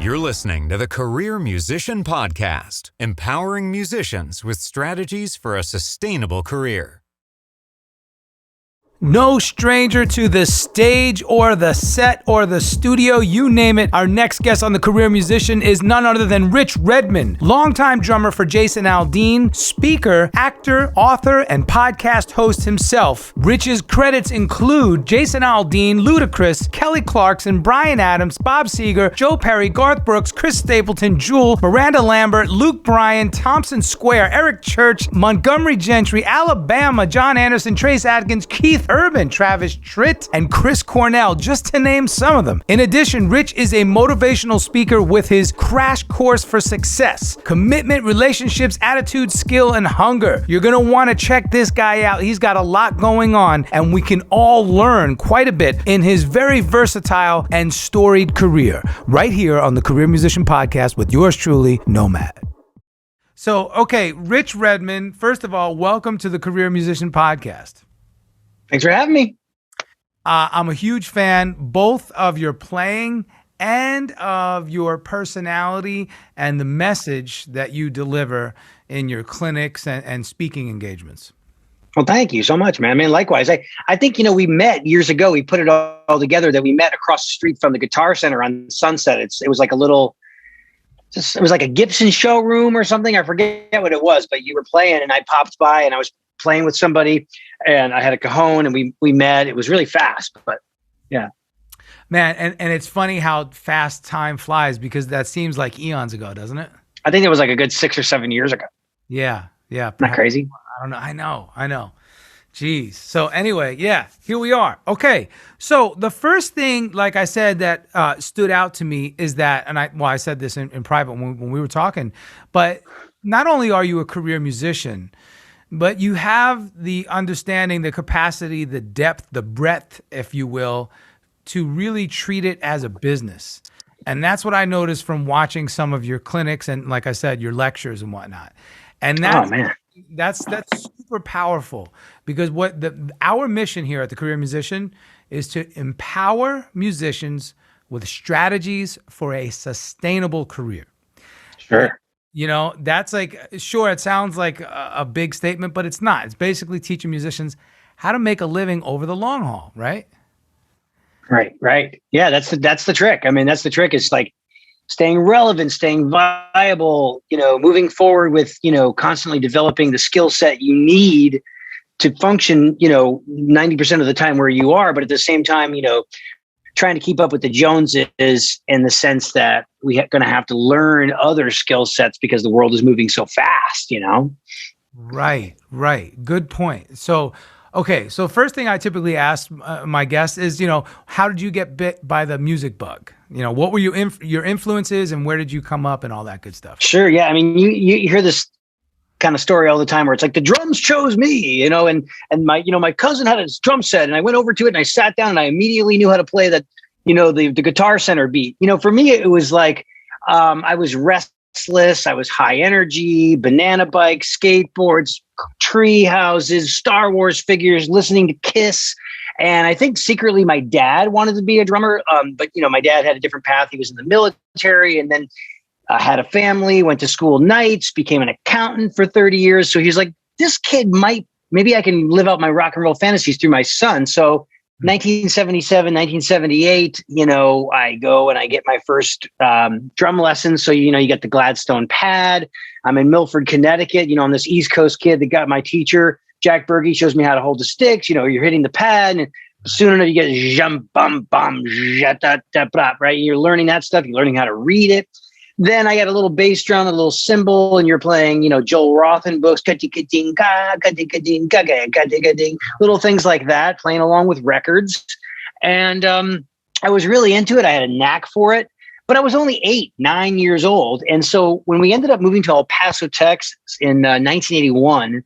You're listening to the Career Musician Podcast, empowering musicians with strategies for a sustainable career. No stranger to the stage or the set or the studio, you name it. Our next guest on the Career Musician is none other than Rich Redmond, longtime drummer for Jason Aldean, speaker, actor, author, and podcast host himself. Rich's credits include Jason Aldean, Ludacris, Kelly Clarkson, Bryan Adams, Bob Seger, Joe Perry, Garth Brooks, Chris Stapleton, Jewel, Miranda Lambert, Luke Bryan, Thompson Square, Eric Church, Montgomery Gentry, Alabama, John Anderson, Trace Adkins, Keith Urban, Travis Tritt, and Chris Cornell, just to name some of them. In addition, Rich is a motivational speaker with his Crash Course for Success: Commitment, Relationships, Attitude, Skill, and Hunger. You're going to want to check this guy out. He's got a lot going on, and we can all learn quite a bit in his very versatile and storied career, right here on the Career Musician Podcast with yours truly, Nomad. So, okay, Rich Redmond, first of all, welcome to the Career Musician Podcast. Thanks for having me. I'm a huge fan both of your playing and of your personality and the message that you deliver in your clinics and speaking engagements. Well, thank you so much, man. I mean, likewise. I think, we met years ago. We put it all together that we met across the street from the Guitar Center on Sunset. It was like it was like a Gibson showroom or something. I forget what it was, but you were playing and I popped by and I was playing with somebody and I had a cajon and we met. It was really fast, but yeah. Man, and it's funny how fast time flies because that seems like eons ago, doesn't it? I think it was like a good 6 or 7 years ago. Yeah. Not crazy? I don't know. I know. Jeez. So anyway, yeah, here we are. Okay. So the first thing, like I said, that stood out to me is that, and I said this in private when we were talking, but not only are you a career musician, but you have the understanding, the capacity, the depth, the breadth, if you will, to really treat it as a business. And that's what I noticed from watching some of your clinics and, like I said, your lectures and whatnot. And that's super powerful because our mission here at the Career Musician is to empower musicians with strategies for a sustainable career. Sure. That's sure, it sounds like a big statement, but it's not. It's basically teaching musicians how to make a living over the long haul, right? Right. Yeah, that's the trick. I mean, that's the trick is like staying relevant, staying viable, moving forward with, constantly developing the skill set you need to function, 90% of the time where you are, but at the same time, trying to keep up with the Joneses in the sense that we're going to have to learn other skill sets because the world is moving so fast, Right. Good point. So, okay. So first thing I typically ask my guests is, how did you get bit by the music bug? What were your influences and where did you come up and all that good stuff? Sure. Yeah. I mean, you hear this kind of story all the time where it's like the drums chose me, and my cousin had a drum set and I went over to it and I sat down and I immediately knew how to play that, the Guitar Center beat. For me, it was like, I was restless. I was high energy, banana bikes, skateboards, tree houses, Star Wars figures, listening to Kiss. And I think secretly my dad wanted to be a drummer. But my dad had a different path. He was in the military and then had a family, went to school nights, became an accountant for 30 years. So he's like, this kid maybe I can live out my rock and roll fantasies through my son. So 1977, 1978, I go and I get my first drum lessons. So, you get the Gladstone pad. I'm in Milford, Connecticut, I'm this East Coast kid that got my teacher, Jack Berge, shows me how to hold the sticks. You're hitting the pad and soon enough you get jump, bum, bum, right? You're learning that stuff. You're learning how to read it. Then I got a little bass drum, a little cymbal, and you're playing, Joel Rothen books, little things like that, playing along with records. And I was really into it. I had a knack for it, but I was only 9 years old. And so when we ended up moving to El Paso, Texas in 1981,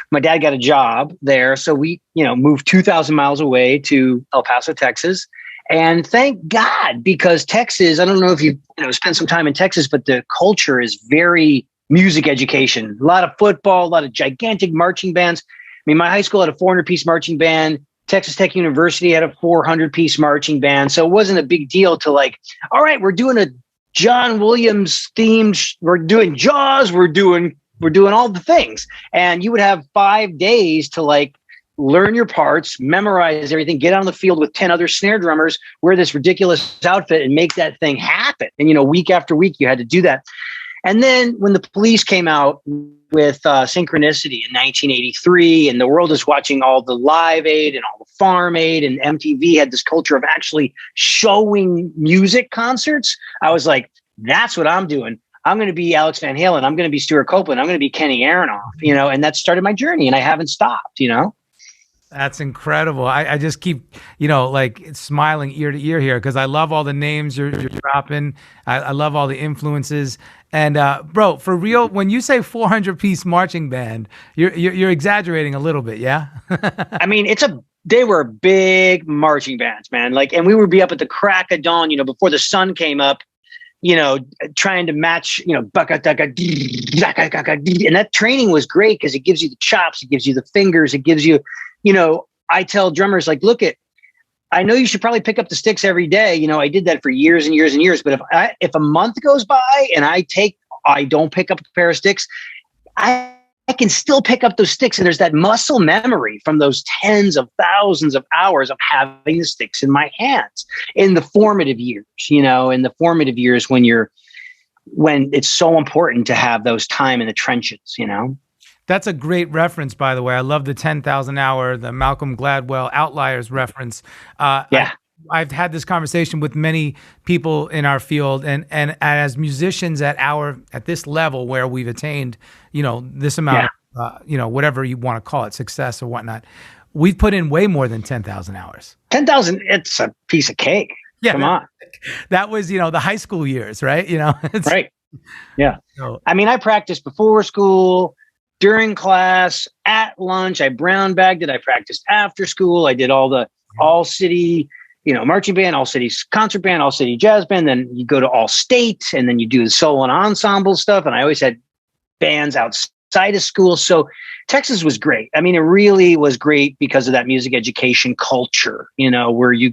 my dad got a job there. So we, moved 2,000 miles away to El Paso, Texas. And thank God, because Texas, I don't know if you spent some time in Texas, but the culture is very music education. A lot of football, a lot of gigantic marching bands. I mean, my high school had a 400-piece marching band. Texas Tech University had a 400-piece marching band. So it wasn't a big deal to like, all right, we're doing a John Williams themed. We're doing Jaws. We're doing all the things. And you would have 5 days to like learn your parts, memorize everything, get on the field with 10 other snare drummers, wear this ridiculous outfit and make that thing happen. And, week after week, you had to do that. And then when the Police came out with Synchronicity in 1983, and the world is watching all the Live Aid and all the Farm Aid, and MTV had this culture of actually showing music concerts, I was like, that's what I'm doing. I'm going to be Alex Van Halen. I'm going to be Stuart Copeland. I'm going to be Kenny Aronoff, and that started my journey, and I haven't stopped, That's incredible. I just keep, like smiling ear to ear here because I love all the names you're dropping. I love all the influences. And bro, for real, when you say 400-piece marching band, you're exaggerating a little bit, yeah? I mean, they were big marching bands, man. Like, and we would be up at the crack of dawn, before the sun came up, trying to match, and that training was great because it gives you the chops, it gives you the fingers, it gives you, I tell drummers like, I know you should probably pick up the sticks every day. I did that for years and years and years, but if a month goes by and I don't pick up a pair of sticks, I can still pick up those sticks. And there's that muscle memory from those tens of thousands of hours of having the sticks in my hands in the formative years, when it's so important to have those time in the trenches, That's a great reference, by the way. I love the 10,000 hour, the Malcolm Gladwell Outliers reference. Yeah. I've had this conversation with many people in our field, and as musicians at this level where we've attained, this amount of, whatever you want to call it, success or whatnot, we've put in way more than 10,000 hours. 10,000, it's a piece of cake. Yeah, come on. That was, the high school years, right? Right. Yeah. So, I mean, I practiced before school, during class, at lunch. I brown bagged it. I practiced after school. I did all the all city, marching band, all city concert band, all city jazz band. Then you go to all state, and then you do the solo and ensemble stuff. And I always had bands outside of school. So Texas was great. I mean, it really was great because of that music education culture, where you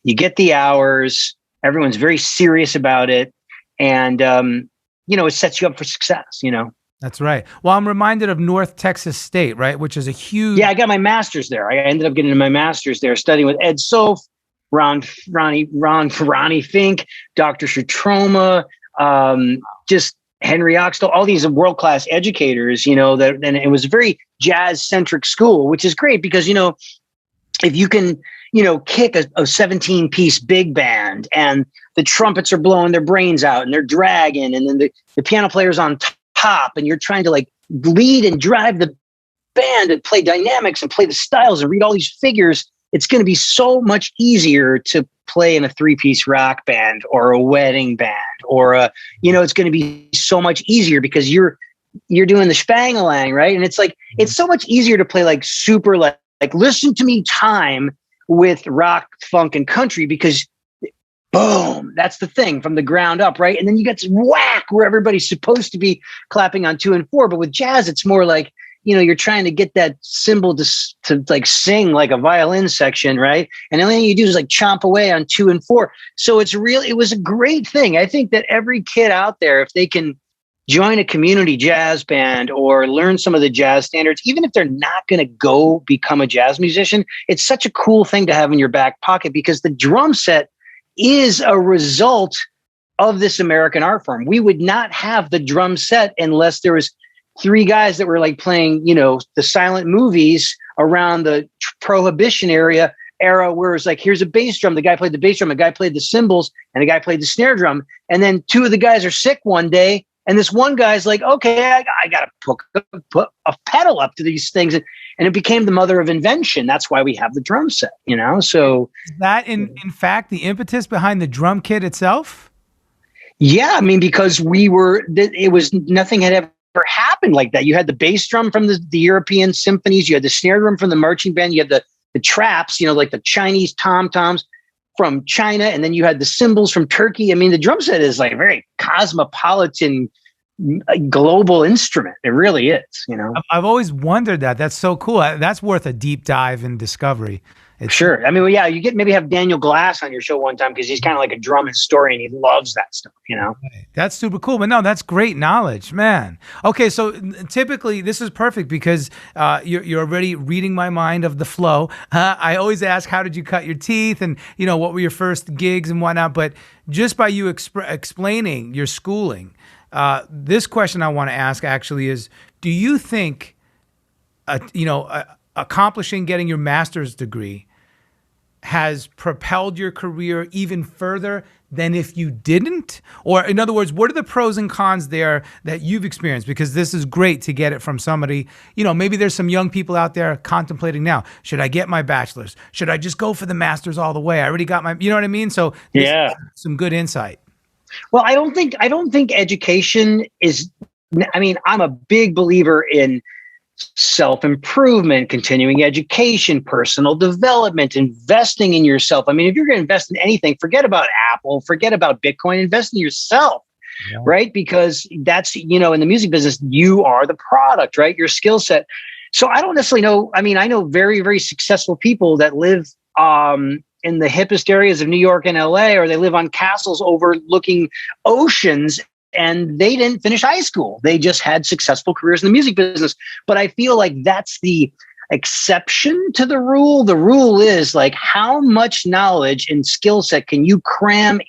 get the hours, everyone's very serious about it. And, it sets you up for success, That's right. Well, I'm reminded of North Texas State, right? Which is a huge... Yeah, I got my master's there. I ended up getting my master's there, studying with Ed Sof, Ronnie Fink, Dr. Shatroma, just Henry Oxtel, all these world-class educators, and it was a very jazz-centric school, which is great because, if you can, kick a 17-piece big band and the trumpets are blowing their brains out and they're dragging, and then the piano player's on top, and you're trying to like lead and drive the band and play dynamics and play the styles and read all these figures, it's going to be so much easier to play in a 3-piece rock band or a wedding band or it's going to be so much easier because you're doing the Spangalang, right? And it's like, it's so much easier to play like super, like listen to me time with rock, funk, and country because boom, that's the thing from the ground up, right? And then you get this whack where everybody's supposed to be clapping on 2 and 4. But with jazz, it's more like, you're trying to get that cymbal to like sing like a violin section, right? And the only thing you do is like chomp away on 2 and 4. So it was a great thing. I think that every kid out there, if they can join a community jazz band or learn some of the jazz standards, even if they're not going to go become a jazz musician, it's such a cool thing to have in your back pocket because the drum set is a result of this American art form. We would not have the drum set unless there was 3 guys that were like playing, the silent movies around the Prohibition era where it's like, here's a bass drum. The guy played the bass drum, a guy played the cymbals, and a guy played the snare drum. And then 2 of the guys are sick one day. And this one guy's like, okay, I got to put a pedal up to these things. And it became the mother of invention. That's why we have the drum set, So is that in fact the impetus behind the drum kit itself? Yeah. I mean, because nothing had ever happened like that. You had the bass drum from the European symphonies. You had the snare drum from the marching band. You had the traps, like the Chinese tom-toms from China. And then you had the cymbals from Turkey. I mean, the drum set is like a very cosmopolitan global instrument. It really is, I've always wondered that. That's so cool. That's worth a deep dive in discovery. Sure. I mean, well, yeah, you get maybe have Daniel Glass on your show one time because he's kind of like a drum historian. He loves that stuff, you know? That's super cool. But no, that's great knowledge, man. Okay, so typically this is perfect because you're already reading my mind of the flow. I always ask, how did you cut your teeth? And, you know, what were your first gigs and whatnot? But just by you explaining your schooling, this question I want to ask actually is, do you think, accomplishing getting your master's degree has propelled your career even further than if you didn't? Or in other words, what are the pros and cons there that you've experienced? Because this is great to get it from somebody, you know, maybe there's some young people out there contemplating now, should I get my bachelor's? Should I just go for the master's all the way? I already got my, you know what I mean? So yeah, some good insight. Well, I don't think education is, I mean, I'm a big believer in self-improvement, continuing education, personal development, investing in yourself. I mean, if you're going to invest in anything, forget about Apple, forget about Bitcoin, invest in yourself, right? Because that's, you know, in the music business, you are the product, right? Your skill set. So I don't necessarily know. I mean, I know very, very successful people that live in the hippest areas of New York and LA, or they live on castles overlooking oceans, and they didn't finish high school. They just had successful careers in the music business. But I feel like that's the exception to the rule. The rule is like, how much knowledge and skill set can you cram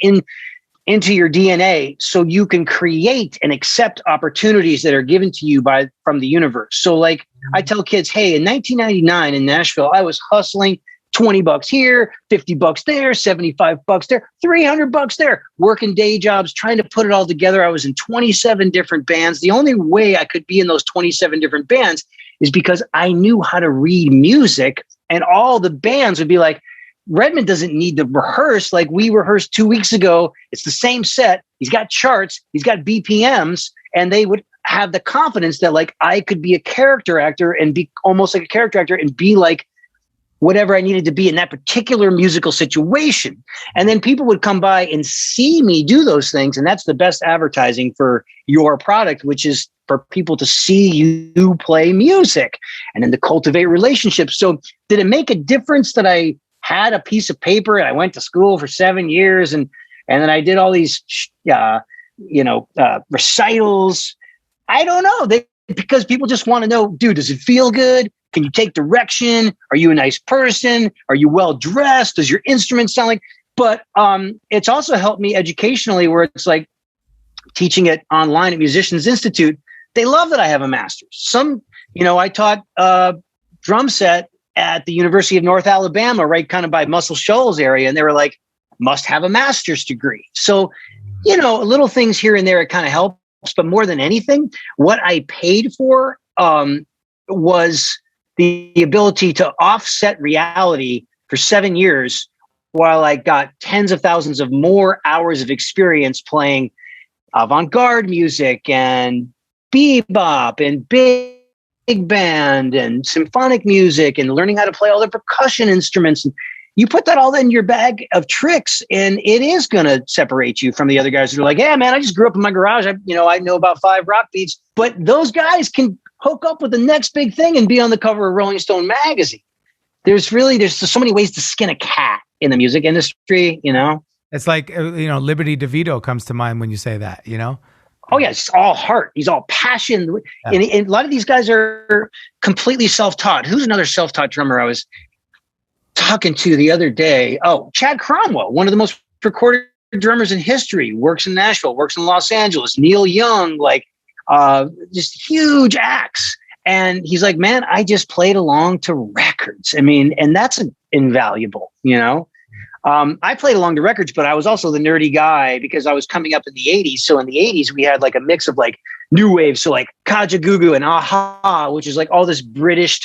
into your DNA so you can create and accept opportunities that are given to you from the universe. So like I tell kids, hey, in 1999 in Nashville, I was hustling $20 here, $50 there, $75 there, $300 there, working day jobs, trying to put it all together. I was in 27 different bands. The only way I could be in those 27 different bands is because I knew how to read music, and all the bands would be like, Redmond doesn't need to rehearse. Like, we rehearsed 2 weeks ago. It's the same set. He's got charts. He's got BPMs, and they would have the confidence that like I could be a character actor and be almost like a character actor and be like whatever I needed to be in that particular musical situation. And then people would come by and see me do those things. And that's the best advertising for your product, which is for people to see you play music and then to cultivate relationships. So did it make a difference that I had a piece of paper and I went to school for 7 years and then I did all these, recitals? I don't know. Because people just want to know, dude, does it feel good? Can you take direction? Are you a nice person? Are you well dressed? Does your instrument sound like? But it's also helped me educationally, where it's like teaching it online at Musicians Institute. They love that I have a master's. I taught drum set at the University of North Alabama, right kind of by Muscle Shoals area. And they were like, must have a master's degree. So, little things here and there, it kind of helps. But more than anything, what I paid for was the ability to offset reality for 7 years while I got tens of thousands of more hours of experience playing avant-garde music and bebop and big band and symphonic music and learning how to play all the percussion instruments. And you put that all in your bag of tricks, and it is going to separate you from the other guys who are like, yeah, man, I just grew up in my garage. I know about 5 rock beats. But those guys can hook up with the next big thing and be on the cover of Rolling Stone magazine. There's so many ways to skin a cat in the music industry, It's like, Liberty DeVito comes to mind when you say that, Oh, yeah, it's all heart. He's all passion. Yeah. And a lot of these guys are completely self-taught. Who's another self-taught drummer I was talking to the other day? Oh, Chad Cromwell, one of the most recorded drummers in history, works in Nashville, works in Los Angeles. Neil Young, just huge acts. And he's like, man, I just played along to records. I mean, and that's invaluable, I played along to records, but I was also the nerdy guy because I was coming up in the 80s. So in the 80s, we had like a mix of like new wave. So like Kajagoogoo and Aha, which is like all this British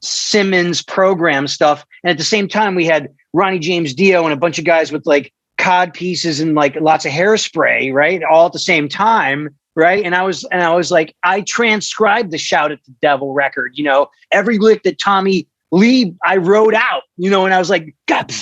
Simmons program stuff. And at the same time, we had Ronnie James Dio and a bunch of guys with like cod pieces and like lots of hairspray, right? All at the same time. Right. And I was like, I transcribed the Shout at the Devil record, every lick that Tommy Lee, I wrote out, and I was like, God,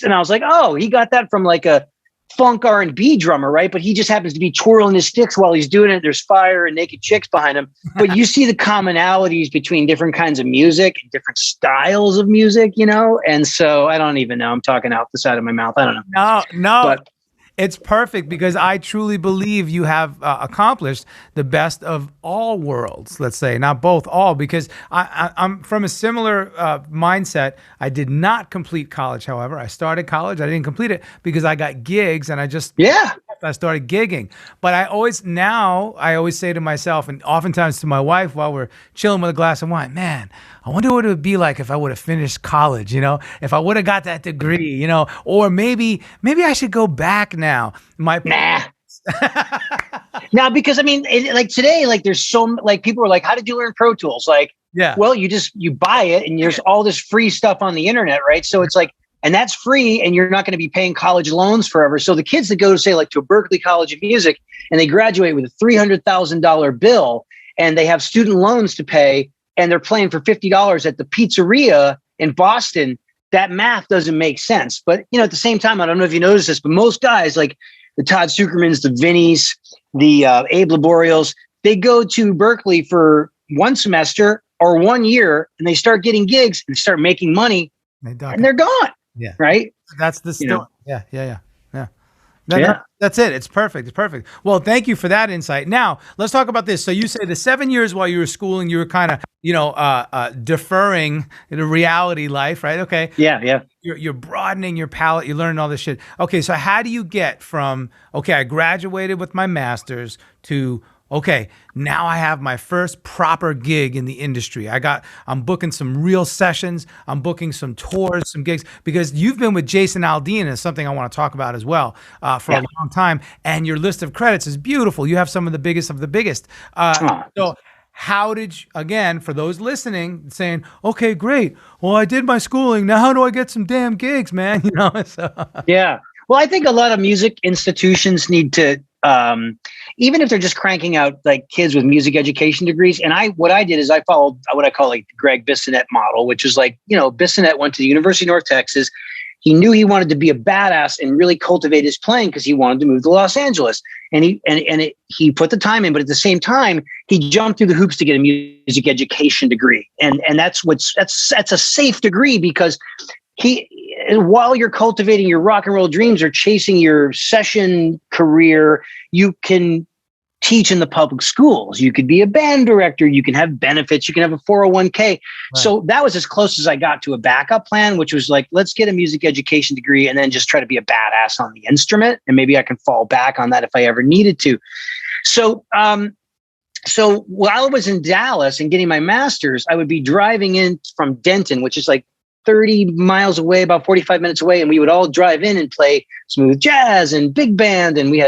and I was like, oh, he got that from like a funk R&B drummer, right? But he just happens to be twirling his sticks while he's doing it. There's fire and naked chicks behind him. But you see the commonalities between different kinds of music and different styles of music, you know? And so I don't even know. I'm talking out the side of my mouth. I don't know. No. But it's perfect because I truly believe you have accomplished the best of all worlds, let's say, not both, all, because I'm from a similar mindset. I did not complete college, however. I started college. I didn't complete it because I got gigs and I started gigging. But I always say to myself, and oftentimes to my wife while we're chilling with a glass of wine, man, I wonder what it would be like if I would have finished college, you know, if I would have got that degree, you know, or maybe I should go back now. Nah, because I mean, like today, like there's like people are like, how did you learn Pro Tools? Like, well, you buy it and there's all this free stuff on the internet, right? So it's like, and that's free and you're not going to be paying college loans forever. So the kids that go to say like to a Berklee College of Music and they graduate with a $300,000 bill and they have student loans to pay, and they're playing for $50 at the pizzeria in Boston, that math doesn't make sense. But, you know, at the same time, I don't know if you noticed this, but most guys like the Todd Suchermans, the Vinnies, the Abe Laboriels, they go to Berklee for one semester or 1 year and they start getting gigs and start making money and they're gone. Yeah. Right. That's the story. You know? Yeah. That's it. It's perfect. Well, thank you for that insight. Now, let's talk about this. So you say the 7 years while you were schooling, you were kind of, deferring the reality life, right? Okay. Yeah. You're broadening your palette. You're learning all this shit. Okay. So how do you get from, I graduated with my master's to, now I have my first proper gig in the industry. I'm booking some real sessions. I'm booking some tours, some gigs, because you've been with Jason Aldean, is something I want to talk about as well for a long time. And your list of credits is beautiful. You have some of the biggest of the biggest. So how did you, again, for those listening saying, okay, great. Well, I did my schooling. Now how do I get some damn gigs, man? You know? So. Yeah. Well, I think a lot of music institutions need to, even if they're just cranking out like kids with music education degrees. And what I did is I followed what I call like the Greg Bissonette model, which is like, Bissonette went to the University of North Texas. He knew he wanted to be a badass and really cultivate his playing because he wanted to move to Los Angeles. And he put the time in, but at the same time, he jumped through the hoops to get a music education degree. And that's a safe degree because while you're cultivating your rock and roll dreams or chasing your session career, you can teach in the public schools. You could be a band director. You can have benefits. You can have a 401k. Right. So that was as close as I got to a backup plan, which was like, let's get a music education degree and then just try to be a badass on the instrument. And maybe I can fall back on that if I ever needed to. So while I was in Dallas and getting my master's, I would be driving in from Denton, which is like 30 miles away, about 45 minutes away. And we would all drive in and play smooth jazz and big band. And we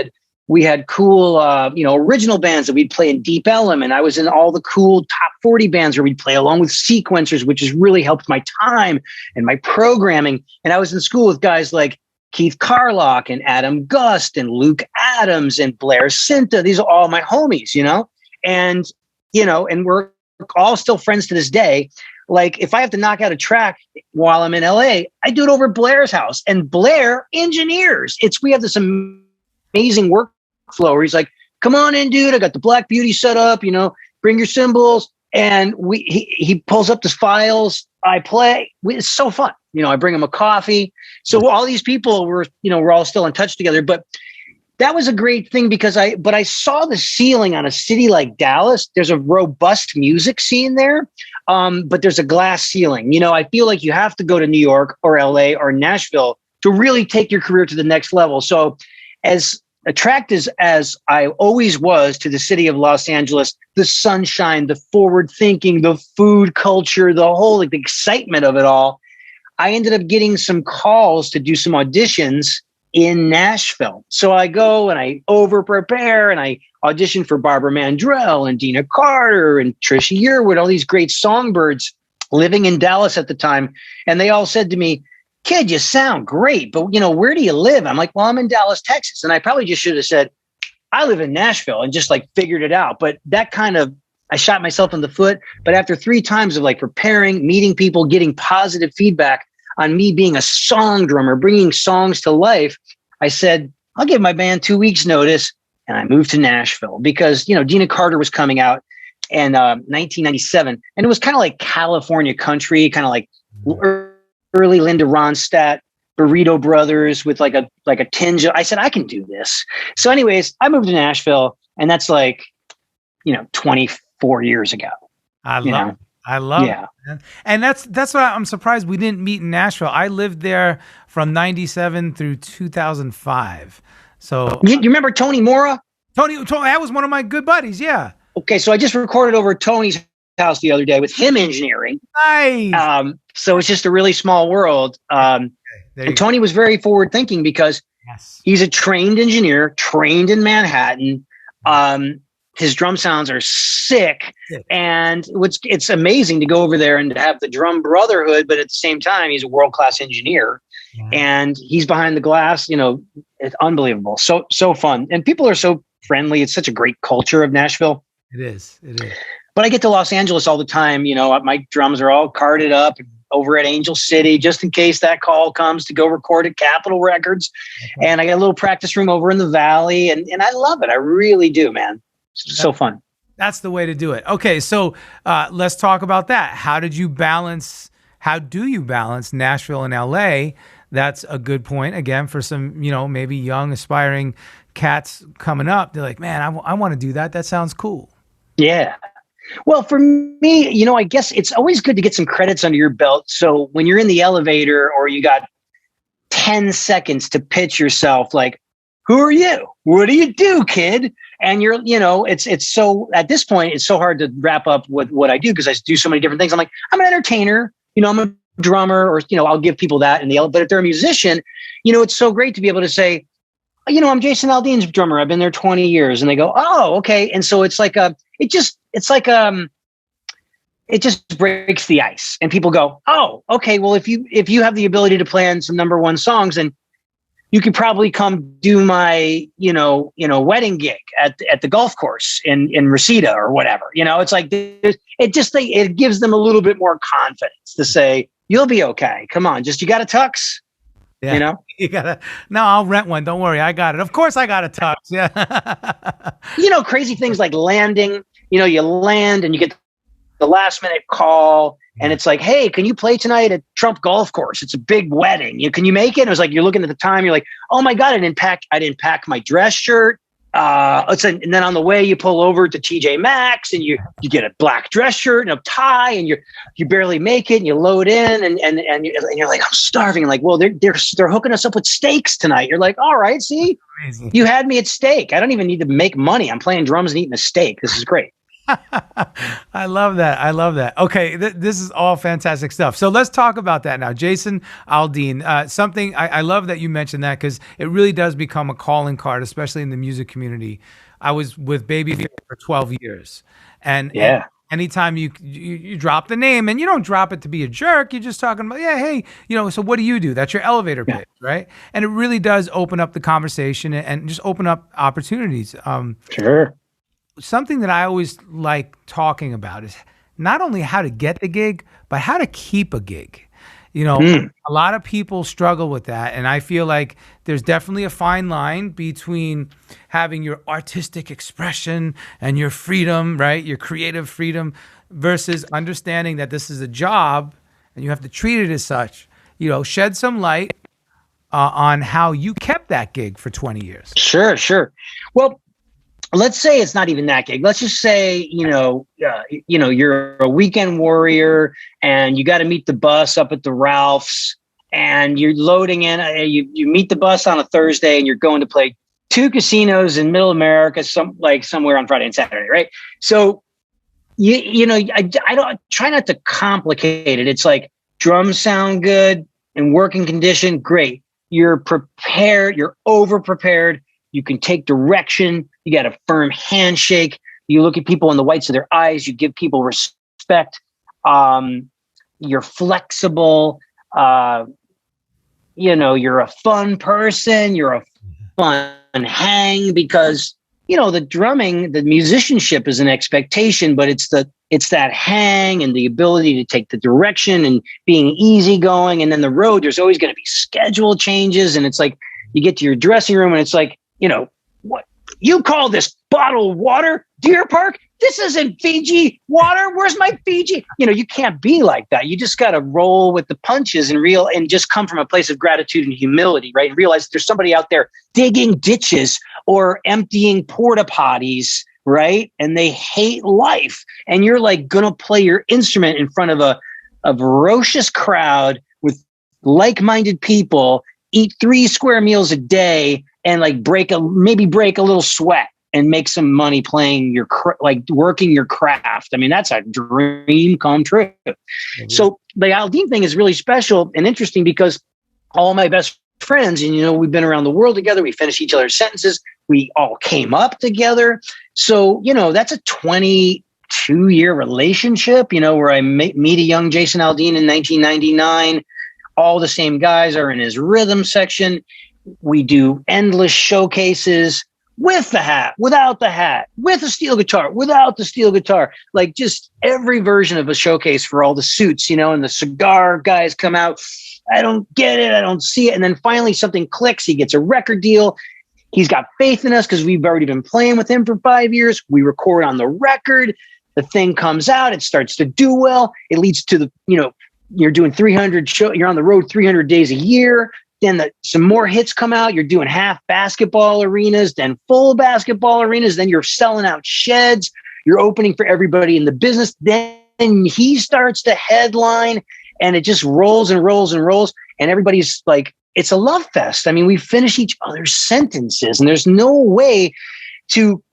had cool, original bands that we'd play in Deep Element. I was in all the cool top 40 bands where we'd play along with sequencers, which has really helped my time and my programming. And I was in school with guys like Keith Carlock and Adam Gust and Luke Adams and Blair Cinta. These are all my homies, and we're all still friends to this day. Like if I have to knock out a track while I'm in LA, I do it over Blair's house, and Blair engineers. We have this amazing workflow where he's like, come on in, dude. I got the Black Beauty set up, bring your cymbals. And he pulls up the files. I play. It's so fun. I bring him a coffee. So all these people we're all still in touch together, but that was a great thing because I saw the ceiling on a city like Dallas. There's a robust music scene there. But there's a glass ceiling. I feel like you have to go to New York or LA or Nashville to really take your career to the next level. So as attracted as I always was to the city of Los Angeles, the sunshine, the forward thinking, the food culture, the whole the excitement of it all, I ended up getting some calls to do some auditions in Nashville. So I go and I over prepare and I audition for Barbara Mandrell and Dina Carter and Trisha Yearwood, all these great songbirds living in Dallas at the time. And they all said to me, kid, you sound great, but where do you live? I'm like, well, I'm in Dallas, Texas. And I probably just should have said, I live in Nashville, and just figured it out. But that I shot myself in the foot. But after 3 times of preparing, meeting people, getting positive feedback on me being a song drummer, bringing songs to life, I said, I'll give my band 2 weeks notice. And I moved to Nashville because, you know, Dina Carter was coming out in 1997. And it was kind of like California country, kind of like early Linda Ronstadt, Burrito Brothers with like a tinge of, I said, I can do this. So anyways, I moved to Nashville, and that's like, you know, 24 years ago. I love it. And that's why I'm surprised we didn't meet in Nashville. I lived there from 97 through 2005. So you remember Tony Mora? Tony, that was one of my good buddies. Yeah. Okay. So I just recorded over at Tony's house the other day with him engineering. Nice. So it's just a really small world. And Tony was very forward thinking because he's a trained engineer, trained in Manhattan. His drum sounds are sick. And it's amazing to go over there and to have the drum brotherhood, but at the same time, he's a world-class engineer. And he's behind the glass, you know, it's unbelievable. So fun. And people are so friendly. It's such a great culture of Nashville. It is. But I get to Los Angeles all the time. You know, my drums are all carted up over at Angel City, just in case that call comes to go record at Capitol Records. And I got a little practice room over in the Valley. And I love it. I really do, man. It's so fun. That's the way to do it. Okay. So let's talk about that. How do you balance Nashville and LA? That's a good point. Again, for some, you know, maybe young aspiring cats coming up, they're like, man, I want to do that. That sounds cool. Yeah. Well, for me, you know, I guess it's always good to get some credits under your belt. So when you're in the elevator or you got 10 seconds to pitch yourself, like, who are you? What do you do, kid? And you're, you know, it's so, at this point, it's so hard to wrap up with what I do because I do so many different things. I'm like, I'm an entertainer, you know, I'm a drummer, or, you know, I'll give people that in the, but if they're a musician, you know, it's so great to be able to say, you know, I'm Jason Aldean's drummer. I've been there 20 years. And they go, oh, okay. And so it's like, it just breaks the ice, and people go, oh, okay. Well, if you have the ability to play on some number one songs, then you could probably come do my, you know, wedding gig at the golf course in Reseda or whatever. You know, it's like, it gives them a little bit more confidence to say, you'll be okay. Come on, just, you got a tux, yeah. You know? No, I'll rent one. Don't worry. I got it. Of course I got a tux. Yeah. You know, crazy things like landing, you know, you land and you get the last minute call and it's like, hey, can you play tonight at Trump Golf Course? It's a big wedding. Can you make it? And it was like, you're looking at the time. You're like, oh my God, I didn't pack my dress shirt. And then on the way you pull over to TJ Maxx and you get a black dress shirt and a tie and you barely make it and you load in and you're like, I'm starving. And like, well, they're hooking us up with steaks tonight. You're like, all right, see, amazing. You had me at steak. I don't even need to make money. I'm playing drums and eating a steak. This is great. I love that. Okay, this is all fantastic stuff. So let's talk about that now. Jason Aldean, something I love that you mentioned that because it really does become a calling card, especially in the music community. I was with Babyface for 12 years. And anytime you drop the name, and you don't drop it to be a jerk, you're just talking about, yeah, hey, you know, so what do you do? That's your elevator pitch, right? And it really does open up the conversation and just open up opportunities. Sure. Something that I always like talking about is not only how to get the gig, but how to keep a gig. You know, a lot of people struggle with that. And I feel like there's definitely a fine line between having your artistic expression and your freedom, right? Your creative freedom versus understanding that this is a job and you have to treat it as such. You know, shed some light on how you kept that gig for 20 years. Sure. Well, let's say it's not even that gig. Let's just say, you're a weekend warrior and you got to meet the bus up at the Ralph's and you're loading in. You meet the bus on a Thursday and you're going to play 2 casinos in Middle America, somewhere on Friday and Saturday, right? So, I don't try not to complicate it. It's like drums sound good and working condition, great. You're prepared. You're over prepared. You can take direction. You got a firm handshake. You look at people in the whites of their eyes. You give people respect. You're flexible. You're a fun person. You're a fun hang because, the drumming, the musicianship is an expectation, but it's that hang and the ability to take the direction and being easygoing. And then the road, there's always going to be schedule changes. And it's like, you get to your dressing room and it's like, what you call this bottled water, Deer Park? This isn't Fiji water. Where's my Fiji? You can't be like that. You just got to roll with the punches and just come from a place of gratitude and humility, right? And realize there's somebody out there digging ditches or emptying porta potties, right? And they hate life. And you're like going to play your instrument in front of a ferocious crowd with like-minded people, eat 3 square meals a day, and like maybe break a little sweat and make some money playing working your craft. I mean, that's a dream come true. Mm-hmm. So the Aldean thing is really special and interesting because all my best friends, and we've been around the world together. We finish each other's sentences. We all came up together. So, that's a 22-year relationship, where I meet a young Jason Aldean in 1999. All the same guys are in his rhythm section. We do endless showcases with the hat, without the hat, with a steel guitar, without the steel guitar, like just every version of a showcase for all the suits, and the cigar guys come out. I don't get it. I don't see it. And then finally something clicks. He gets a record deal. He's got faith in us because we've already been playing with him for 5 years. We record on the record. The thing comes out. It starts to do well. It leads to you're doing 300 shows. You're on the road 300 days a year. Then some more hits come out. You're doing half basketball arenas, then full basketball arenas. Then you're selling out sheds. You're opening for everybody in the business. Then he starts to headline, and it just rolls and rolls and rolls. And everybody's like, it's a love fest. I mean, we finish each other's sentences, and there's no way to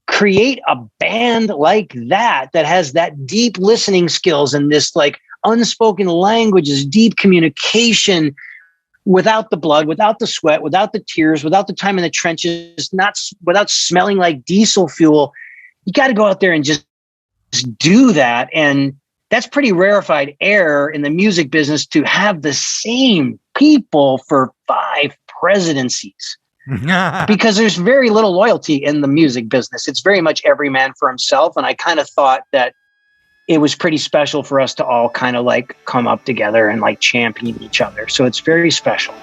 create a band like that has that deep listening skills and this like unspoken languages, deep communication, without the blood, without the sweat, without the tears, without the time in the trenches, without smelling like diesel fuel. You got to go out there and just do that. And that's pretty rarefied air in the music business to have the same people for 5 presidencies. Because there's very little loyalty in the music business. It's very much every man for himself. And I kind of thought that it was pretty special for us to all kind of like come up together and like champion each other. So it's very special.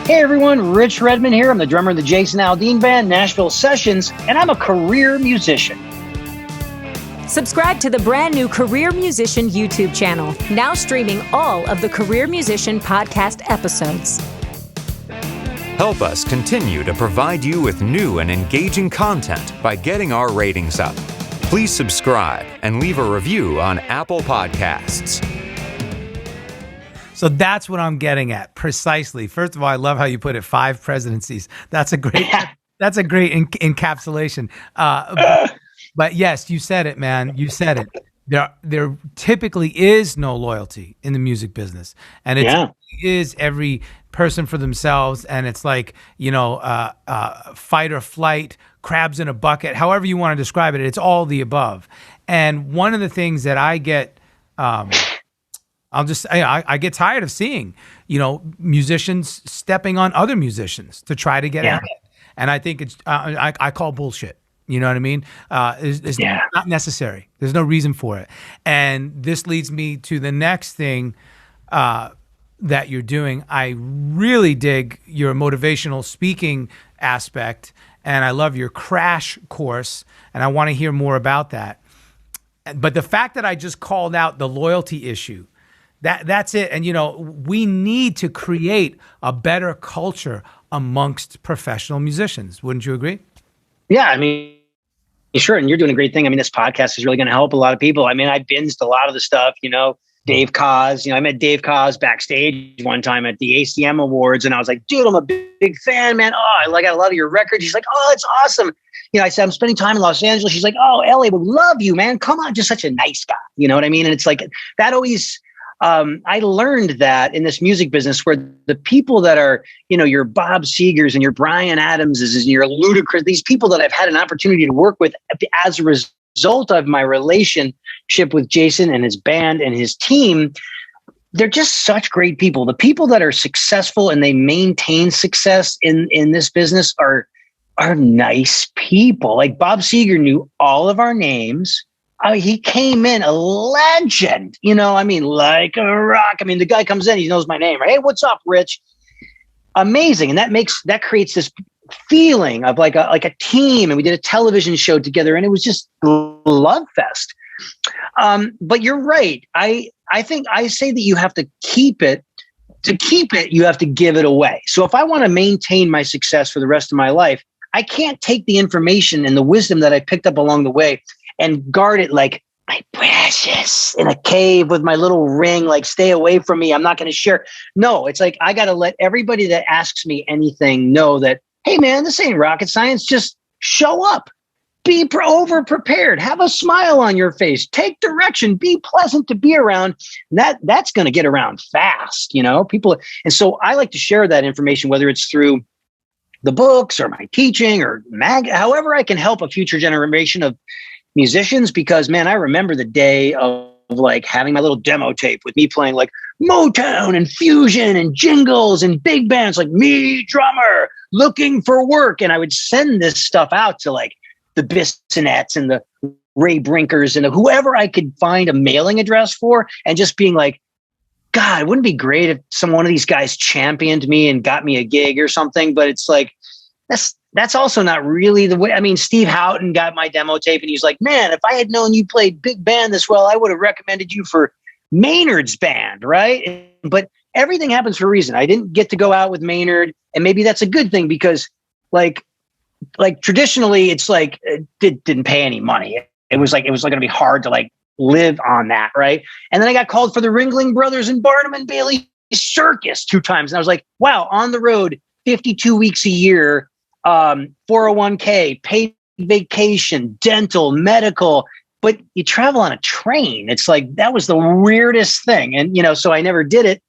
Hey everyone, Rich Redmond here. I'm the drummer of the Jason Aldean Band, Nashville Sessions, and I'm a career musician. Subscribe to the brand new Career Musician YouTube channel, now streaming all of the Career Musician podcast episodes. Help us continue to provide you with new and engaging content by getting our ratings up. Please subscribe and leave a review on Apple Podcasts. So that's what I'm getting at precisely. First of all, I love how you put it, 5 presidencies. That's a great encapsulation. But yes, you said it, man. You said it. There typically is no loyalty in the music business, and it is every person for themselves. And it's like, fight or flight, crabs in a bucket, however you want to describe it. It's all the above. And one of the things that I get, I get tired of seeing, musicians stepping on other musicians to try to get ahead. And I think it's, I call bullshit. You know what I mean? It's not necessary. There's no reason for it. And this leads me to the next thing that you're doing. I really dig your motivational speaking aspect, and I love your crash course, and I want to hear more about that. But the fact that I just called out the loyalty issue, that's it. And, we need to create a better culture amongst professional musicians. Wouldn't you agree? Yeah, I mean, sure. And you're doing a great thing. I mean, this podcast is really going to help a lot of people. I mean, I binged a lot of the stuff, Dave Koz, I met Dave Koz backstage one time at the ACM Awards. And I was like, dude, I'm a big fan, man. Oh, I got a lot of your records. He's like, oh, it's awesome. I said, I'm spending time in Los Angeles. She's like, oh, LA would love you, man. Come on. Just such a nice guy. You know what I mean? And it's like, that always, I learned that in this music business where the people that are, your Bob Segers and your Bryan Adamses and your Ludacris, these people that I've had an opportunity to work with as a result of my relationship with Jason and his band and his team, they're just such great people. The people that are successful and they maintain success in this business are nice people. Like Bob Seger knew all of our names. He came in a legend, like a rock. I mean, the guy comes in, he knows my name. Right? Hey, what's up, Rich? amazing. And that creates this feeling of like a team. And we did a television show together, and it was just love fest. But you're right. I think I say that you have to keep it. To keep it, you have to give it away. So if I want to maintain my success for the rest of my life, I can't take the information and the wisdom that I picked up along the way and guard it like my precious in a cave with my little ring, like stay away from me. I'm not going to share. No, it's like, I got to let everybody that asks me anything know that, hey man, this ain't rocket science. Just show up. Be over prepared. Have a smile on your face. Take direction. Be pleasant to be around. That's going to get around fast, people. And so I like to share that information, whether it's through the books or my teaching or however I can help a future generation of musicians. Because man, I remember the day of like having my little demo tape with me playing like Motown and fusion and jingles and big bands, like me, drummer, looking for work. And I would send this stuff out to like the Bissonets and the Ray Brinkers and whoever I could find a mailing address for, and just being like, God, wouldn't it be great if one of these guys championed me and got me a gig or something? But it's like, that's also not really the way. I mean, Steve Houghton got my demo tape and he's like, man, if I had known you played big band this well, I would have recommended you for Maynard's band, right? But everything happens for a reason. I didn't get to go out with Maynard, and maybe that's a good thing, because like traditionally it's like it didn't pay any money. It was going to be hard to like live on that, right? And then I got called for the Ringling Brothers and Barnum and Bailey circus 2 times, and I was like, wow, on the road 52 weeks a year, 401k, paid vacation, dental, medical, but you travel on a train. It's like, that was the weirdest thing. And so I never did it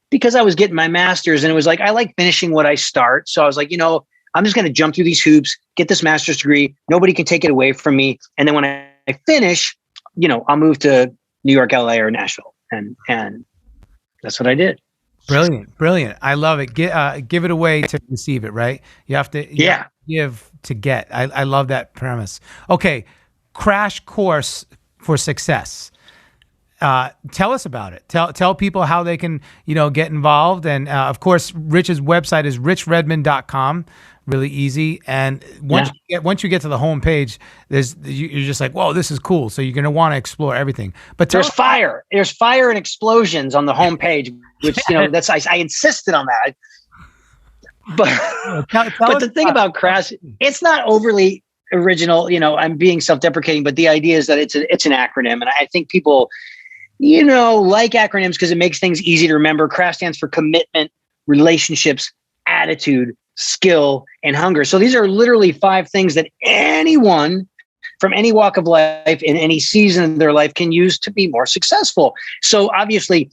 because I was getting my master's, and it was like, I like finishing what I start. So I was like, I'm just going to jump through these hoops, get this master's degree. Nobody can take it away from me. And then when I finish, I'll move to New York, LA, or Nashville. And that's what I did. Brilliant. I love it. Give it away to receive it, right? You have to give to get. I love that premise. Okay. Crash course for success. Tell us about it. Tell people how they can, get involved. And of course, Rich's website is richredmond.com. Really easy. And once you get to the homepage, you're just like, whoa, this is cool. So you're going to want to explore everything. But there's fire and explosions on the homepage, which that's I insisted on that. But the thing about Crash, it's not overly original. I'm being self-deprecating, but the idea is that it's an acronym, and I think people like acronyms because it makes things easy to remember. Craft stands for commitment, relationships, attitude, skill, and hunger. So these are literally 5 things that anyone from any walk of life in any season of their life can use to be more successful. So obviously,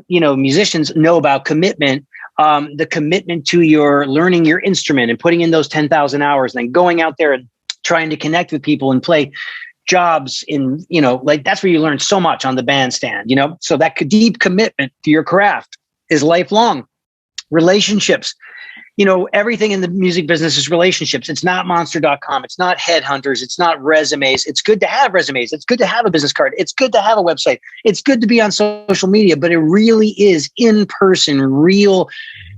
musicians know about commitment, the commitment to your learning your instrument and putting in those 10,000 hours, and then going out there and trying to connect with people and play jobs in, that's where you learn so much on the bandstand, so that deep commitment to your craft is lifelong. Relationships, everything in the music business is relationships. It's not monster.com. It's not headhunters. It's not resumes. It's good to have resumes. It's good to have a business card. It's good to have a website. It's good to be on social media, but it really is in person, real,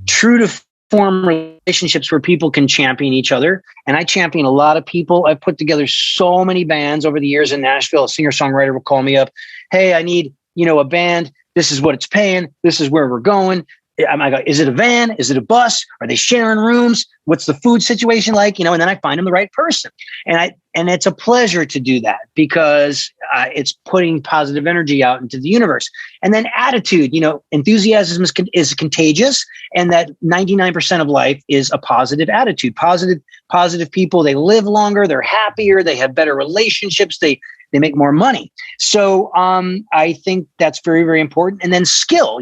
true to form relationships where people can champion each other. And I champion a lot of people. I've put together so many bands over the years in Nashville. A singer-songwriter will call me up. Hey, I need, a band. This is what it's paying. This is where we're going. I go, is it a van? Is it a bus? Are they sharing rooms? What's the food situation like? And then I find them the right person. And it's a pleasure to do that because it's putting positive energy out into the universe. And then attitude, enthusiasm is contagious, and that 99% of life is a positive attitude. Positive people, they live longer, they're happier, they have better relationships, they make more money. So I think that's very, very important. And then skill,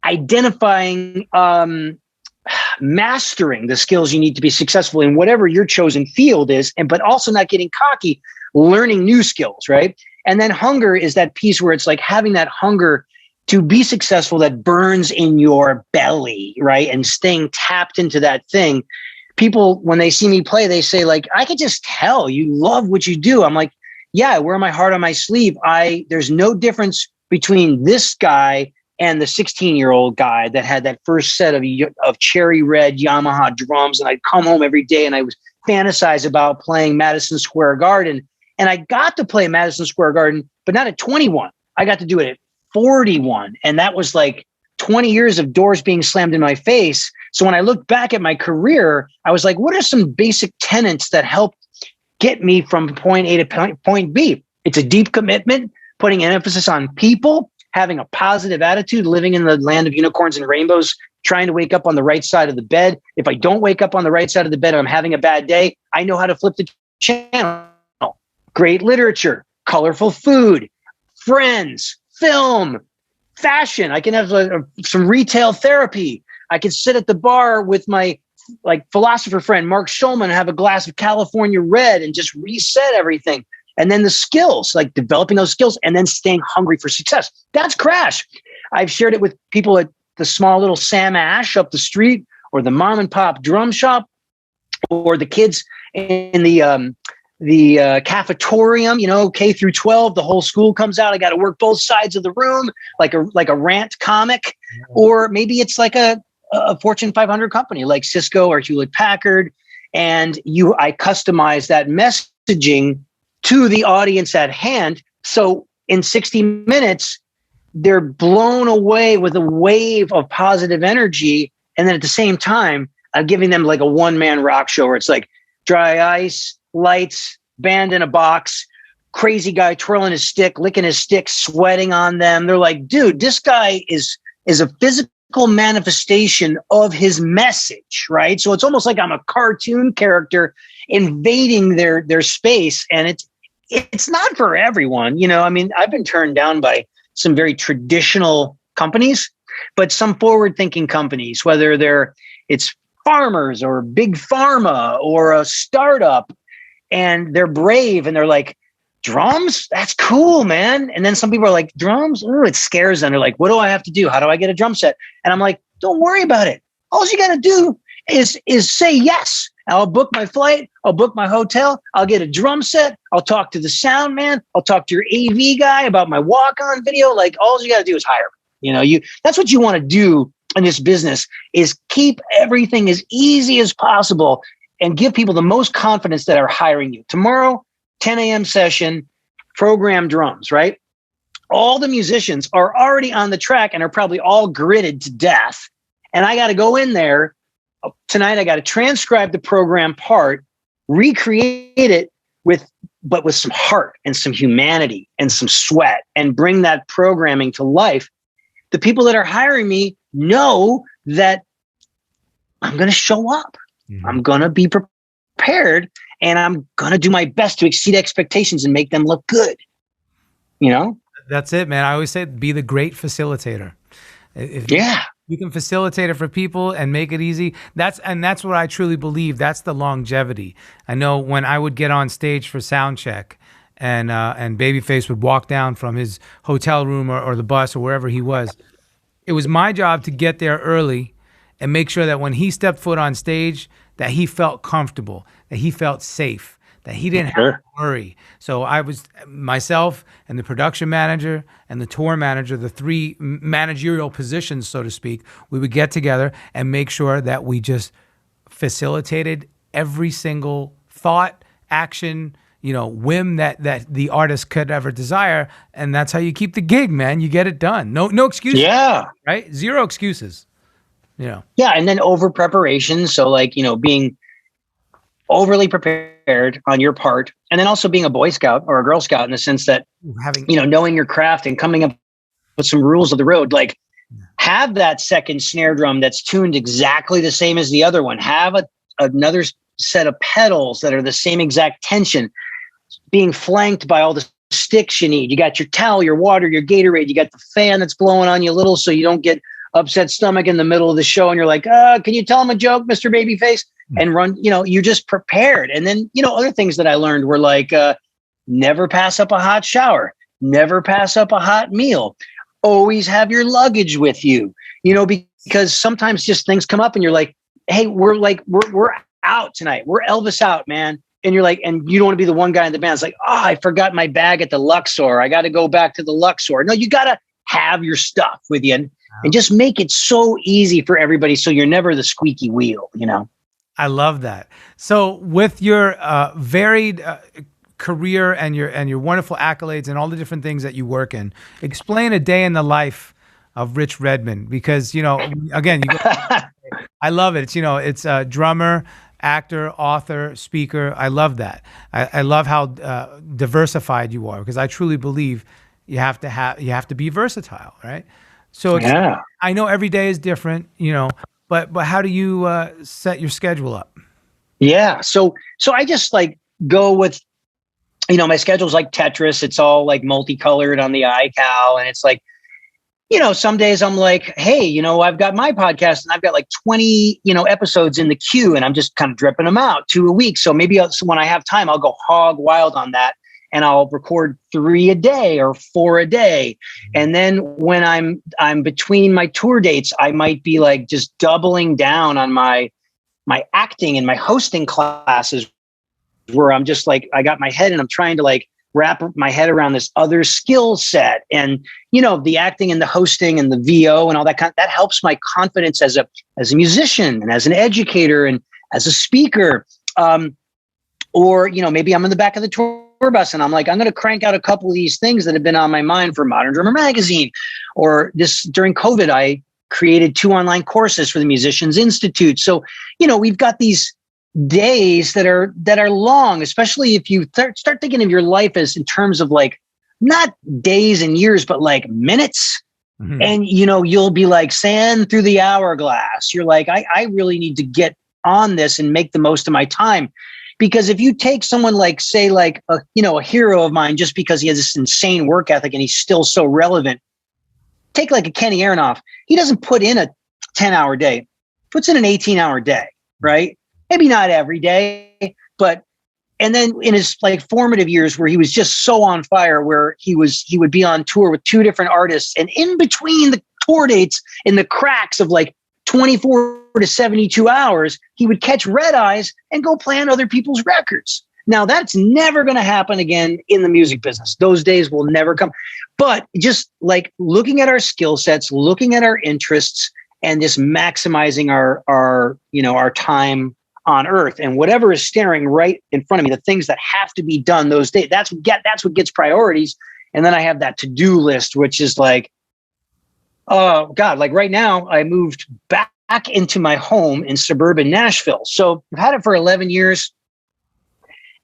identifying, mastering the skills you need to be successful in whatever your chosen field is, but also not getting cocky, learning new skills, right? And then hunger is that piece where it's like having that hunger to be successful that burns in your belly, right? And staying tapped into that thing. People, when they see me play, they say like, I could just tell you love what you do. I'm like, yeah, I wear my heart on my sleeve. There's no difference between this guy and the 16-year-old guy that had that first set of cherry red Yamaha drums. And I'd come home every day and I was fantasize about playing Madison Square Garden. And I got to play Madison Square Garden, but not at 21. I got to do it at 41. And that was like 20 years of doors being slammed in my face. So when I look back at my career, I was like, what are some basic tenets that help get me from point A to point B? It's a deep commitment, putting an emphasis on people, having a positive attitude, living in the land of unicorns and rainbows, trying to wake up on the right side of the bed. If I don't wake up on the right side of the bed and I'm having a bad day, I know how to flip the channel. Great literature, colorful food, friends, film, fashion. I can have some retail therapy. I can sit at the bar with my philosopher friend, Mark Schulman, and have a glass of California Red and just reset everything. And then the skills, like developing those skills and then staying hungry for success. That's Crash. I've shared it with people at the small little Sam Ash up the street, or the mom and pop drum shop, or the kids in the cafetorium, K through 12, the whole school comes out. I got to work both sides of the room, like a rant comic, or maybe it's like a Fortune 500 company like Cisco or Hewlett Packard. And I customize that messaging to the audience at hand. So in 60 minutes, they're blown away with a wave of positive energy. And then at the same time, I'm giving them like a one-man rock show where it's like dry ice, lights, band in a box, crazy guy twirling his stick, licking his stick, sweating on them. They're like, dude, this guy is a physical manifestation of his message, right? So it's almost like I'm a cartoon character invading their space. And it's not for everyone. I mean, I've been turned down by some very traditional companies, but some forward-thinking companies, whether it's farmers or big pharma or a startup, and they're brave and they're like, drums? That's cool, man. And then some people are like, drums? Oh, it scares them. They're like, what do I have to do? How do I get a drum set? And I'm like, don't worry about it. All you got to do is say yes. I'll book my flight. I'll book my hotel. I'll get a drum set. I'll talk to the sound man. I'll talk to your AV guy about my walk-on video. Like, all you got to do is hire me. That's what you want to do in this business, is keep everything as easy as possible and give people the most confidence that are hiring you. Tomorrow, 10 a.m. session, program drums, right? All the musicians are already on the track and are probably all gritted to death. And I got to go in there tonight. I got to transcribe the program part, recreate it with some heart and some humanity and some sweat, and bring that programming to life. The people that are hiring me know that I'm going to show up. Mm-hmm. I'm going to be prepared, and I'm going to do my best to exceed expectations and make them look good. That's it, man. I always say, be the great facilitator. If you can facilitate it for people and make it easy. That's what I truly believe. That's the longevity. I know when I would get on stage for sound check, and Babyface would walk down from his hotel room or the bus or wherever he was, it was my job to get there early and make sure that when he stepped foot on stage, that he felt comfortable, that he felt safe, that he didn't have to worry. So I was, myself and the production manager and the tour manager, the three managerial positions, so to speak, we would get together and make sure that we just facilitated every single thought, action, whim that the artist could ever desire. And that's how you keep the gig, man. You get it done. No excuses. Yeah. Right? Zero excuses. Yeah. And then over preparation. So being overly prepared on your part, and then also being a Boy Scout or a Girl Scout in the sense that knowing your craft and coming up with some rules of the road. Like, have that second snare drum that's tuned exactly the same as the other one. Have another set of pedals that are the same exact tension, being flanked by all the sticks you need. You got your towel, your water, your Gatorade. You got the fan that's blowing on you a little so you don't get upset stomach in the middle of the show. And you're like, can you tell him a joke, Mr. Babyface? And run, you're just prepared. And then, other things that I learned were like, never pass up a hot shower, never pass up a hot meal, always have your luggage with you, because sometimes just things come up and you're like, hey, we're out tonight. We're Elvis out, man. And you're like, and you don't want to be the one guy in the band. It's like, I forgot my bag at the Luxor. I got to go back to the Luxor. No, you got to have your stuff with you and just make it so easy for everybody. So you're never the squeaky wheel, you know? I love that. So with your varied career and your wonderful accolades and all the different things that you work in, explain a day in the life of Rich Redmond, because, you know, again, I love it. It's, you know, it's a drummer, actor, author, speaker. I love that. I love how diversified you are, because I truly believe you have to be versatile, right? So I know every day is different, you know, but how do you set your schedule up? Yeah. So I just like go with, you know, my schedule's like Tetris. It's all like multicolored on the iCal. And it's like, you know, some days I'm like, hey, you know, I've got my podcast and I've got like 20, you know, episodes in the queue, and I'm just kind of dripping them out 2 a week. So maybe when I have time, I'll go hog wild on that, and I'll record 3 a day or 4 a day. And then when I'm between my tour dates, I might be like just doubling down on my acting and my hosting classes, where I'm just like, I got my head and I'm trying to like wrap my head around this other skill set. And, you know, the acting and the hosting and the VO and all that that helps my confidence as a musician and as an educator and as a speaker. Or, you know, maybe I'm in the back of the tour bus and I'm like, I'm going to crank out a couple of these things that have been on my mind for Modern Drummer Magazine. Or during COVID, I created 2 online courses for the Musicians Institute. So, you know, we've got these days that are long, especially if you start thinking of your life as in terms of like, not days and years, but like minutes. Mm-hmm. And, you know, you'll be like sand through the hourglass. You're like, I really need to get on this and make the most of my time. Because if you take someone like, say, like, a hero of mine, just because he has this insane work ethic and he's still so relevant, take like a Kenny Aronoff. He doesn't put in a 10-hour day, puts in an 18-hour day, right? Maybe not every day, and then in his like formative years where he was just so on fire, where he would be on tour with 2 different artists, and in between the tour dates, in the cracks of like 24 to 72 hours, he would catch red eyes and go play on other people's records. Now that's never going to happen again in the music business. Those days will never come. But just like looking at our skill sets, looking at our interests, and just maximizing our time on earth, and whatever is staring right in front of me, the things that have to be done those days, that's what gets priorities. And then I have that to-do list, which is like, oh God, like right now I moved back into my home in suburban Nashville. So I've had it for 11 years.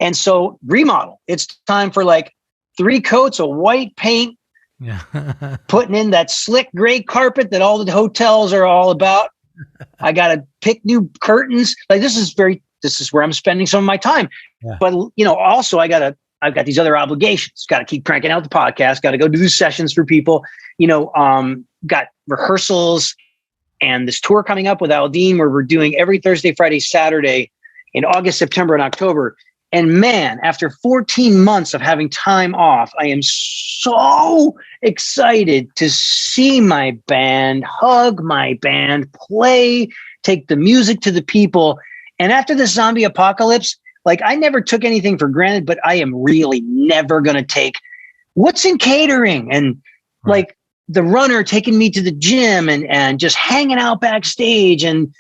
And so remodel, it's time for like 3 coats of white paint, putting in that slick gray carpet that all the hotels are all about. I got to pick new curtains. Like this is where I'm spending some of my time. Yeah. But, you know, also I've got these other obligations. Got to keep cranking out the podcast. Got to go do sessions for people, you know, got rehearsals and this tour coming up with Aldean, where we're doing every Thursday, Friday, Saturday in August, September, and October. And man, after 14 months of having time off, I am so excited to see my band, hug my band, play, take the music to the people. And after the zombie apocalypse, like I never took anything for granted, but I am really never going to take what's in catering and like the runner taking me to the gym and just hanging out backstage. And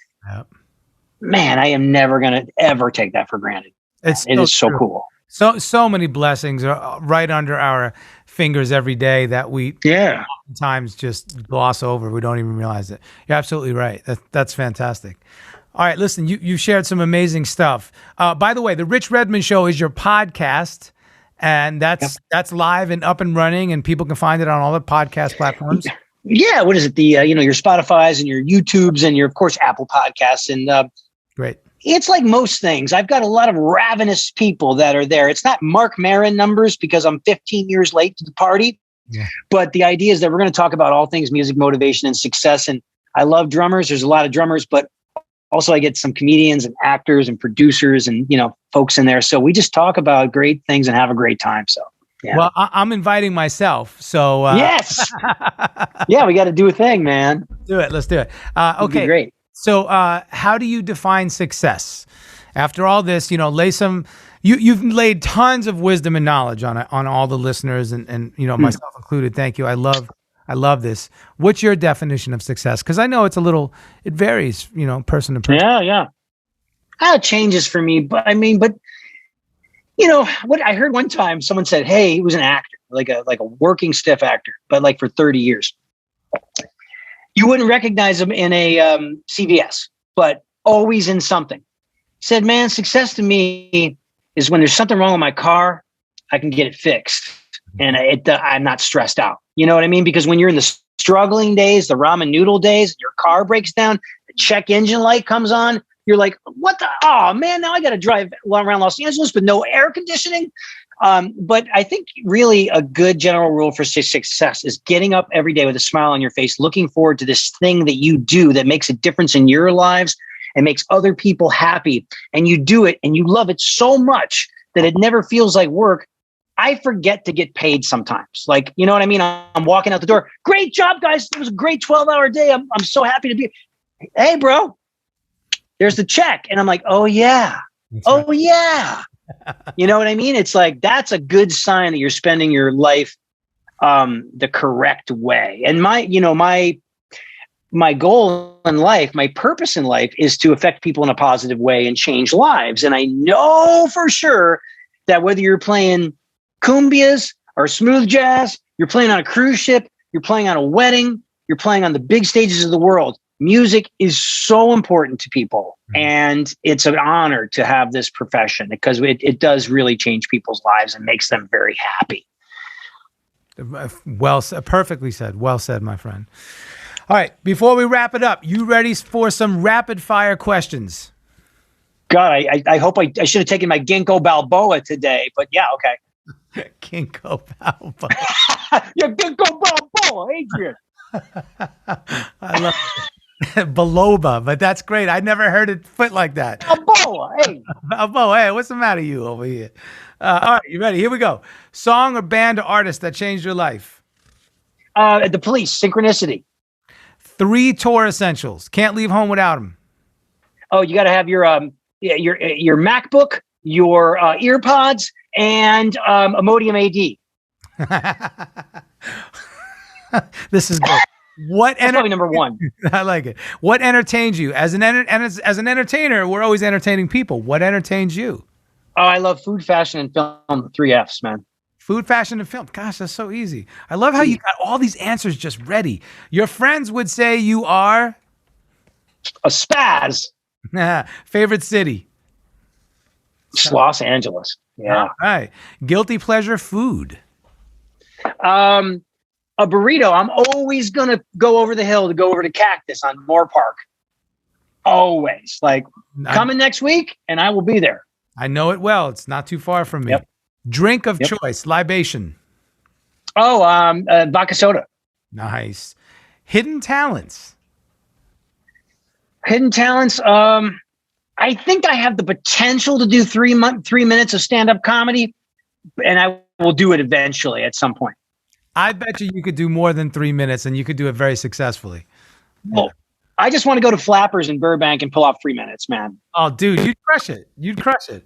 man, I am never going to ever take that for granted. It is so cool. So many blessings are right under our fingers every day that we sometimes just gloss over. We don't even realize it. You're absolutely right. That's fantastic. All right, listen, you shared some amazing stuff. By the way, the Rich Redmond Show is your podcast, and that's live and up and running, and people can find it on all the podcast platforms. Yeah, what is it? The your Spotify's and your YouTubes and your, of course, Apple Podcasts. And great. It's like most things. I've got a lot of ravenous people that are there. It's not Mark Maron numbers because I'm 15 years late to the party. Yeah. But the idea is that we're going to talk about all things music, motivation, and success. And I love drummers. There's a lot of drummers, but also I get some comedians and actors and producers and, you know, folks in there. So we just talk about great things and have a great time. So, yeah. Well, I'm inviting myself. So yes. Yeah, we got to do a thing, man. Let's do it. Okay. Great. So how do you define success? After all this, you know, you've laid tons of wisdom and knowledge on all the listeners and you know, myself included. Thank you. I love I love this. What's your definition of success? Because I know it varies, person to person. Yeah. How it changes for me. But what I heard one time, someone said, hey, he was an actor, like a working stiff actor, but like for 30 years. You wouldn't recognize him in a CVS, but always in something. He said, man, success to me is when there's something wrong with my car, I can get it fixed. And I'm not stressed out. You know what I mean? Because when you're in the struggling days, the ramen noodle days, your car breaks down, the check engine light comes on, you're like, oh man, now I got to drive around Los Angeles with no air conditioning. But I think really a good general rule for success is getting up every day with a smile on your face, looking forward to this thing that you do that makes a difference in your lives and makes other people happy. And you do it and you love it so much that it never feels like work. I forget to get paid sometimes. Like, you know what I mean? I'm walking out the door. Great job, guys. It was a great 12-hour day. I'm so happy to be. Hey, bro, there's the check. And I'm like, oh, yeah. Yeah. You know what I mean? It's like, that's a good sign that you're spending your life the correct way. And my goal in life, my purpose in life is to affect people in a positive way and change lives. And I know for sure that whether you're playing cumbias or smooth jazz, you're playing on a cruise ship, you're playing on a wedding, you're playing on the big stages of the world, music is so important to people. And it's an honor to have this profession because it does really change people's lives and makes them very happy. Well, perfectly said. Well said, my friend. All right. Before we wrap it up, you ready for some rapid fire questions? God, I hope I should have taken my Ginkgo Balboa today, but yeah, okay. Ginkgo Balboa. Your Ginkgo Balboa, Adrian. I love it. Baloba, but that's great. I never heard it put like that. Balboa, hey. Balboa, hey, what's the matter you over here? All right, you ready? Here we go. Song or band or artist that changed your life? The Police, Synchronicity. 3 tour essentials. Can't leave home without them. Oh, you got to have your MacBook, your earpods, and Imodium AD. This is good. That's probably number one. I like it. What entertains you? As an entertainer, we're always entertaining people. What entertains you? Oh, I love food, fashion, and film. 3 Fs, man. Food, fashion, and film. Gosh, that's so easy. I love how you got all these answers just ready. Your friends would say you are a spaz. Favorite city? Los Angeles. Yeah. All right. Guilty pleasure food? A burrito. I'm always going to go over the hill to go over to Cactus on Moore Park. Always. Like, coming next week, and I will be there. I know it well. It's not too far from me. Yep. Drink of choice, libation. Oh, vodka soda. Nice. Hidden talents. Hidden talents. I think I have the potential to do 3 minutes of stand-up comedy, and I will do it eventually at some point. I bet you could do more than 3 minutes, and you could do it very successfully. Well, I just want to go to Flappers in Burbank and pull off 3 minutes, man. Oh, dude, you'd crush it. You'd crush it.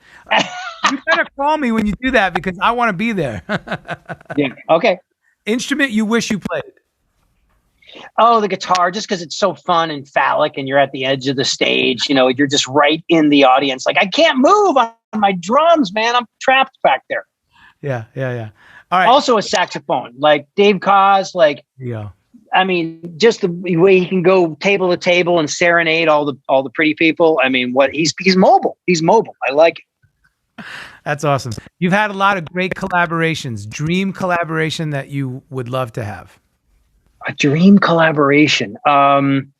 You better call me when you do that because I want to be there. Yeah. Okay. Instrument you wish you played? Oh, the guitar, just because it's so fun and phallic and you're at the edge of the stage. You know, you're just right in the audience. Like, I can't move on my drums, man. I'm trapped back there. Yeah. All right. Also a saxophone, like Dave Koz, like, yeah. I mean, just the way he can go table to table and serenade all the pretty people. I mean, he's mobile. He's mobile. I like it. That's awesome. You've had a lot of great collaborations. Dream collaboration that you would love to have? A dream collaboration. God,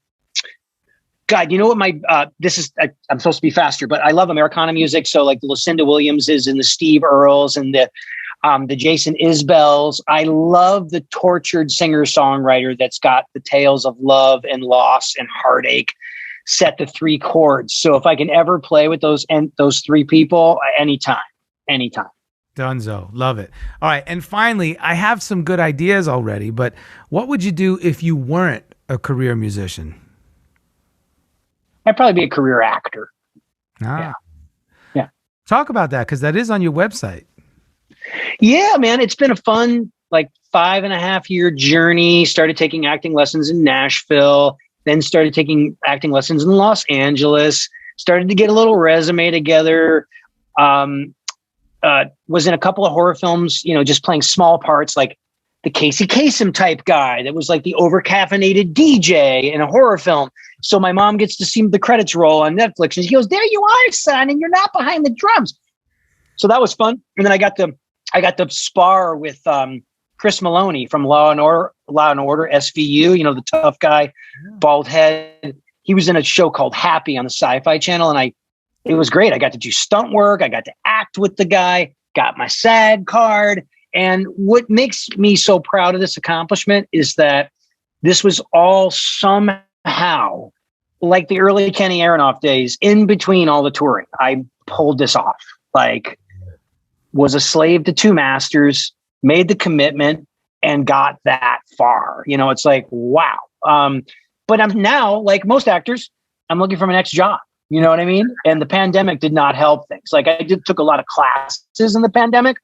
you know what? I'm supposed to be faster, but I love Americana music. So like the Lucinda Williamses and the Steve Earles and the Jason Isbells. I love the tortured singer-songwriter that's got the tales of love and loss and heartache set to 3 chords. So if I can ever play with those 3 people, anytime. Dunzo. Love it. All right. And finally, I have some good ideas already, but what would you do if you weren't a career musician? I'd probably be a career actor. Yeah. Talk about that, because that is on your website. Yeah, man. It's been a fun, 5.5 year journey. Started taking acting lessons in Nashville, then started taking acting lessons in Los Angeles. Started to get a little resume together. Was in a couple of horror films, just playing small parts, like the Casey Kasem type guy that was like the over-caffeinated DJ in a horror film. So my mom gets to see the credits roll on Netflix, and she goes, "There you are, son, and you're not behind the drums." So that was fun. And then I got to spar with Chris Maloney from Law and Order SVU, the tough guy, bald head. He was in a show called Happy on the Sci-Fi Channel, and it was great. I got to do stunt work. I got to act with the guy, got my SAG card. And what makes me so proud of this accomplishment is that this was all somehow like the early Kenny Aronoff days, in between all the touring. I pulled this off, like was a slave to two masters, made the commitment, and got that far. It's like, wow. But I'm now, like most actors, I'm looking for my next job. You know what I mean? And the pandemic did not help things. Like I took a lot of classes in the pandemic,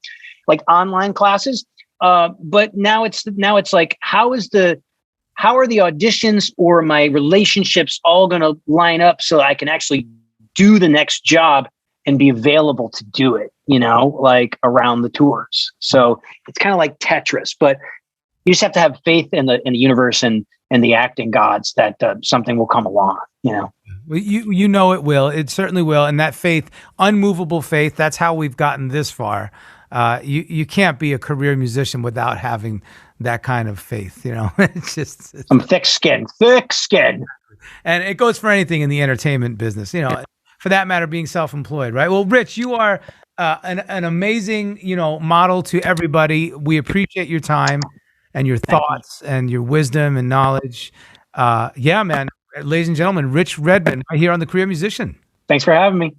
like online classes. But now it's like, how are the auditions or my relationships all going to line up so I can actually do the next job and be available to do it, like around the tours. So it's kind of like Tetris, but you just have to have faith in the universe and the acting gods that something will come along, Well, it will. It certainly will. And that faith, unmovable faith, that's how we've gotten this far. You can't be a career musician without having that kind of faith, I'm thick-skinned. And it goes for anything in the entertainment business, for that matter, being self-employed, right? Well, Rich, you are an amazing, model to everybody. We appreciate your time and your thoughts and your wisdom and knowledge. Yeah, man. Ladies and gentlemen, Rich Redmond right here on The Career Musician. Thanks for having me.